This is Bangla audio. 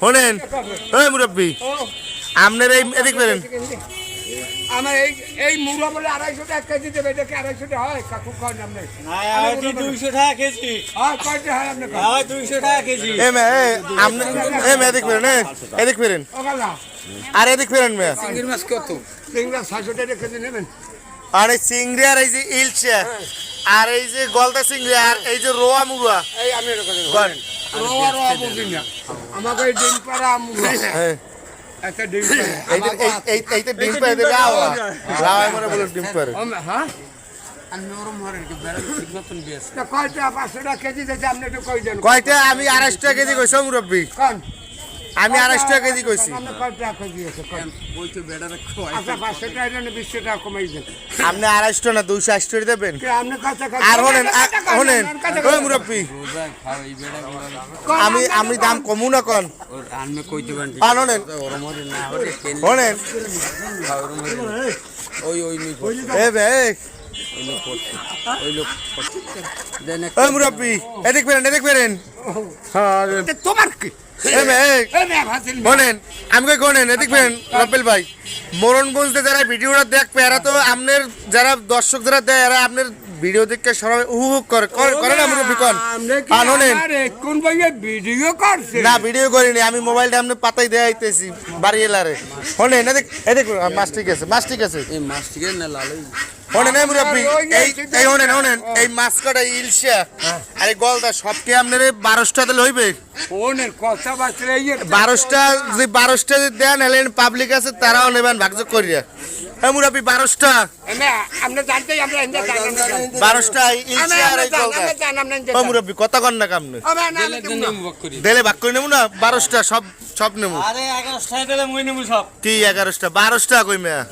শোনেন ওই মুরব্বী আপনার এই এদিক বেরেন আমার এই মুড়া বলে 250 টাকা কেজি দেবে, এটা কি 250 টাকা হয়? কাকু কয় নাম নেই। 200 টাকা কেজি। হ্যাঁ, কয়টা হয় আপনার? 200 টাকা কেজি। আপনি এদিক বেরেন এদিক বেরেন ও গালা, আর এদিক বেরেন মেয়ে চিংড়ি মাছ কত? চিংড়ি মাছ 600 টাকা কেজি নেবেন? আর এই চিংড়ি আর এই যে ইলচা আর এই যে গলদা চিংড়ি আর এই যে রোয়া মুড়া এই আমি এরকম বলেন। রোয়া রোয়া বুঝি না। আমাকে এই ডিম পাড়া মুড়া। একটা ডিম পাড়া। এইটা ডিম পাড়ে দেবে আওয়া রাওয়াই মনে বলে ডিম পাড়ে হ্যাঁ? আমি নরম হরেন কি বেড়া ঠিক মতন বেশ। তা কয়টা 500 টাকা কেজি দিতে আপনি একটু কই দেন। কয়টা আমি 250 টাকা কেজি কইছি মুরব্বী কোন? আমি 250 টাকা কেজি কইছি আপনি কয়টা কেজি আছে কোন? ওই তো বেড়ারে খোয়াই। আচ্ছা 500 টাকা না 20 টাকা কমাই দেন। আপনি 250 না 280 টাকা দেবেন কে আপনি কাছে আর হলেন ওই মুরব্বী রোজা খাও এই বেড়া আমি দাম কমু না কোন ওর আনমে কইতে পারেন। আর হলেন ওর মধ্যে না হলে কেন হলেন ওর মধ্যে ওই মি এ বে ওই লোক করছে। ওই লোক করছে। দেন ওই মুরব্বী এদিক বেরেন হ্যাঁ তোমার কি? এ বে এই না ভাজিল। শোনেন আমি কই কোনেন এদিক বেরেন রপেল ভাই মোরনগঞ্জে যারা ভিডিওটা দেখবে এরা তো আপনার যারা দর্শক যারা দেয় এরা আপনার ভিডিও দেখে সবাই উপভোগ করে না মুরব্বী কোন আর শোনেন কোন ভাইয়া ভিডিও করছে? না ভিডিও করিনি আমি মোবাইলটা আপনি পাতাই দেয়া আইতেছি বাড়ি এলারে শোনেন এদিক মাছ ঠিক আছে এই মাছ থেকে না লালই শোনেন এই মুরব্বী এই শোনেন এই মাছ কাটা ইলশা আর এই গলদা সব কি আপনার 12টা দিলে হইবে ফোনের কথা বাঁচলে 12টা যদি দেন এলেন পাবলিক আছে তারাও নেবেন ভাগযোগ করিয়া এই মুরব্বী 12টা আপনি জানতেই আমরা 12টা ইলশা আর এই গলদা ও মুরব্বী কথা কন না কামনে দিলে ভাগ করে নেবো না 12টা সব নেবো আরে 11 টাকা দিলে মই নেব সব কি 11টা 12টা কই মেয়া